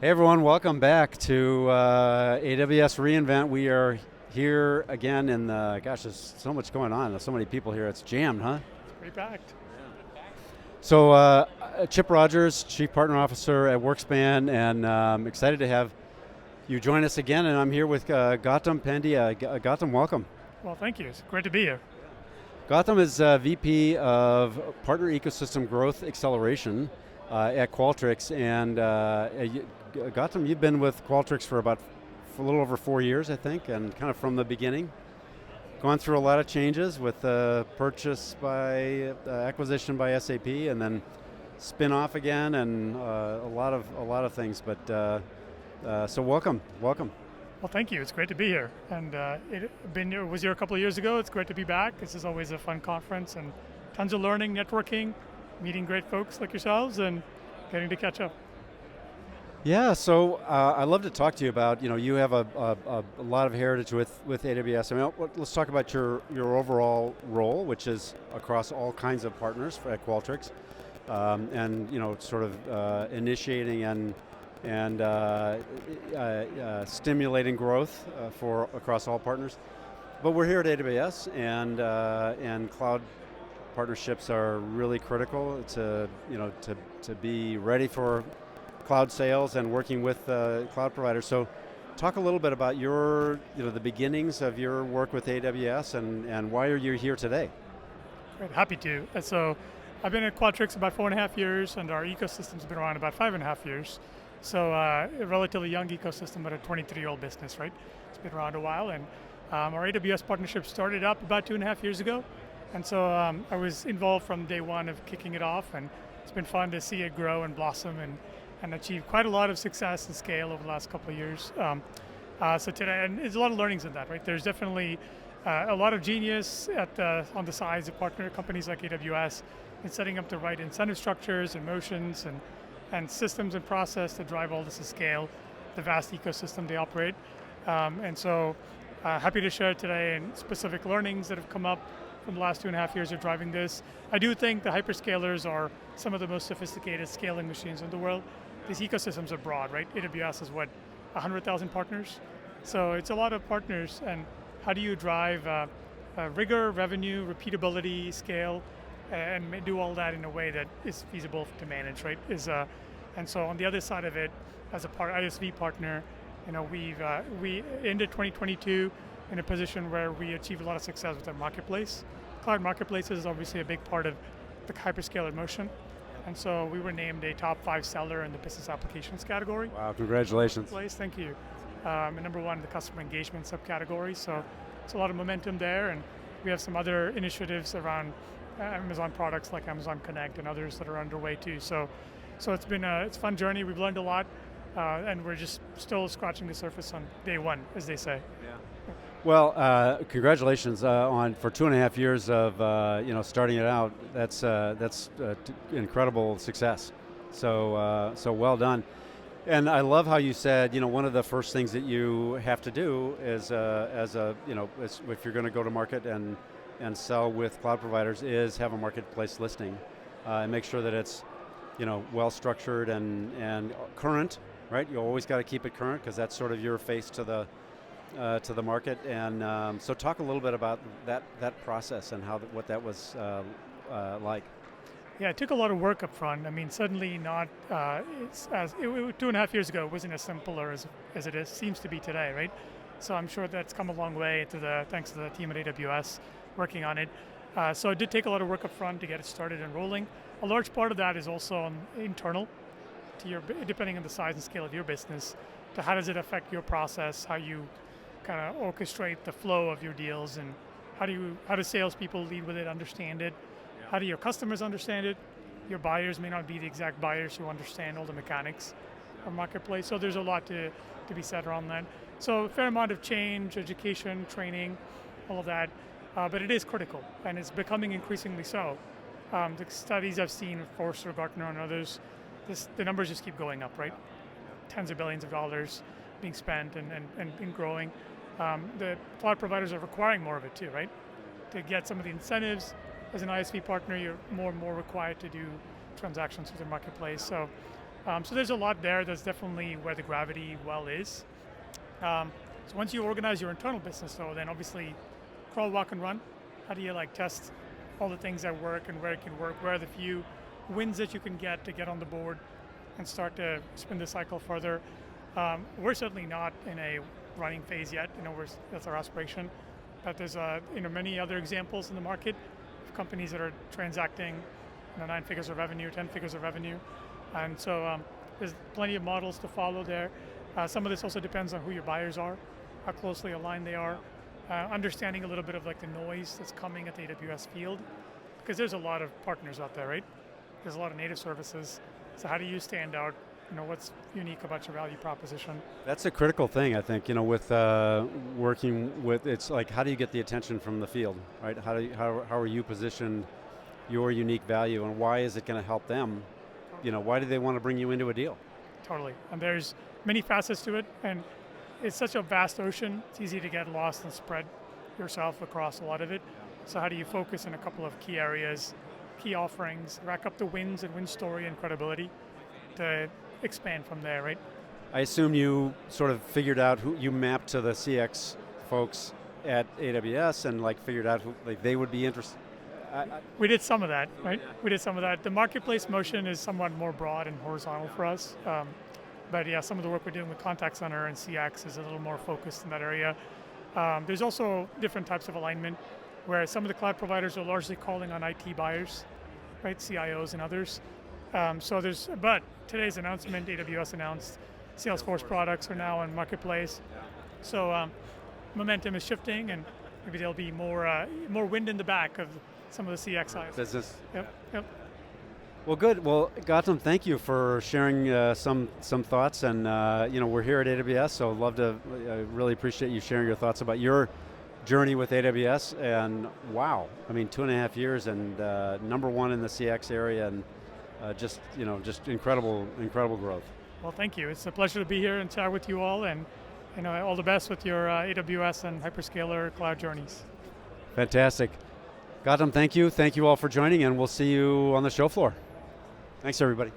Hey everyone, welcome back to AWS reInvent. We are here again in the, gosh, there's so much going on. There's so many people here, it's jammed, huh? It's pretty packed. So Chip Rogers, Chief Partner Officer at Workspan, and excited to have you join us again, and I'm here with Gautham Pandiyan. Gautham, welcome. Well, thank you. It's great to be here. Gautham is VP of Partner Ecosystem Growth Acceleration at Qualtrics, and Gautham, you've been with Qualtrics for a little over 4 years, I think, and kind of from the beginning. Gone through a lot of changes with purchase by acquisition by SAP, and then spin off again, and a lot of things. But so welcome. Well, thank you. It's great to be here. And was here a couple of years ago. It's great to be back. This is always a fun conference and tons of learning, networking, meeting great folks like yourselves, and getting to catch up. Yeah, so I'd love to talk to you about, you have a lot of heritage with AWS. I mean, let's talk about your overall role, which is across all kinds of partners at Qualtrics, and sort of initiating and stimulating growth for across all partners. But we're here at AWS, and cloud partnerships are really critical to be ready for cloud sales and working with cloud providers. So talk a little bit about the beginnings of your work with AWS and why are you here today? Great, happy to. So I've been at Qualtrics about 4.5 years, and our ecosystem's been around about 5.5 years. So a relatively young ecosystem, but a 23-year-old business, right? It's been around a while, and our AWS partnership started up about 2.5 years ago. And so I was involved from day one of kicking it off, and it's been fun to see it grow and blossom and achieve quite a lot of success and scale over the last couple of years. So today, and there's a lot of learnings in that, right? There's definitely a lot of genius on the sides of partner companies like AWS in setting up the right incentive structures and motions and systems and process to drive all this to scale, the vast ecosystem they operate. And so happy to share today and specific learnings that have come up from the last 2.5 years of driving this. I do think the hyperscalers are some of the most sophisticated scaling machines in the world. These ecosystems are broad, right? AWS is 100,000 partners? So it's a lot of partners, and how do you drive rigor, revenue, repeatability, scale, and do all that in a way that is feasible to manage, right? And so on the other side of it, as a ISV partner, we ended 2022 in a position where we achieved a lot of success with our marketplace. Cloud marketplace is obviously a big part of the hyperscaler motion. And so we were named a top 5 seller in the business applications category. Wow, congratulations. Thank you. And number 1 in the customer engagement subcategory. So it's a lot of momentum there, and we have some other initiatives around Amazon products like Amazon Connect and others that are underway too. So it's been it's a fun journey. We've learned a lot, and we're just still scratching the surface on day one, as they say. Yeah. Well, congratulations for 2.5 years of starting it out. That's incredible success. So well done. And I love how you said one of the first things that you have to do is if you're going to go to market and sell with cloud providers is have a marketplace listing and make sure that it's well structured and current. Right, you always got to keep it current because that's sort of your face to the market, and so talk a little bit about that process and what that was like. Yeah, it took a lot of work up front. I mean, suddenly not, 2.5 years ago, it wasn't as simple as it seems to be today, right? So I'm sure that's come a long way thanks to the team at AWS working on it. So it did take a lot of work up front to get it started and rolling. A large part of that is also internal, depending on the size and scale of your business, to how does it affect your process, how you kind of orchestrate the flow of your deals, and how do salespeople lead with it, understand it? Yeah. How do your customers understand it? Your buyers may not be the exact buyers who understand all the mechanics of marketplace. So there's a lot to be said around that. So a fair amount of change, education, training, all of that, but it is critical, and it's becoming increasingly so. The studies I've seen, Forrester, Gartner, and others, the numbers just keep going up, right? Tens of billions of dollars being spent and growing. The cloud providers are requiring more of it too, right? To get some of the incentives, as an ISV partner, you're more and more required to do transactions with the marketplace. So So there's a lot there. That's definitely where the gravity well is. So once you organize your internal business, though, then obviously crawl, walk, and run. How do you like test all the things that work and where it can work? Where are the few wins that you can get to get on the board and start to spin the cycle further? We're certainly not in a running phase yet. That's our aspiration. But there's many other examples in the market of companies that are transacting 9 figures of revenue, 10 figures of revenue, and so there's plenty of models to follow there. Some of this also depends on who your buyers are, how closely aligned they are, understanding a little bit of like the noise that's coming at the AWS field, because there's a lot of partners out there, right? There's a lot of native services. So how do you stand out? What's unique about your value proposition? That's a critical thing, I think. With working with, it's like, how do you get the attention from the field, right? How are you positioned, your unique value, and why is it going to help them? Why do they want to bring you into a deal? Totally, and there's many facets to it, and it's such a vast ocean. It's easy to get lost and spread yourself across a lot of it. So how do you focus in a couple of key areas, key offerings, rack up the wins and win story and credibility to expand from there, right? I assume you sort of figured out who you mapped to the CX folks at AWS and figured out who they would be interested. We did some of that, right? We did some of that. The marketplace motion is somewhat more broad and horizontal for us. But yeah, some of the work we're doing with contact center and CX is a little more focused in that area. There's also different types of alignment where some of the cloud providers are largely calling on IT buyers, right? CIOs and others. But today's announcement, AWS announced Salesforce products are now on Marketplace. So momentum is shifting, and maybe there'll be more wind in the back of some of the CX side. Business. Yep. Well, good. Well, Gautham, thank you for sharing some thoughts, and we're here at AWS, so I really appreciate you sharing your thoughts about your journey with AWS. And wow, 2.5 years, and #1 in the CX area, and just incredible growth. Well, thank you. It's a pleasure to be here and chat with you all, and all the best with your AWS and hyperscaler cloud journeys. Fantastic. Gautham, thank you. Thank you all for joining, and we'll see you on the show floor. Thanks, everybody.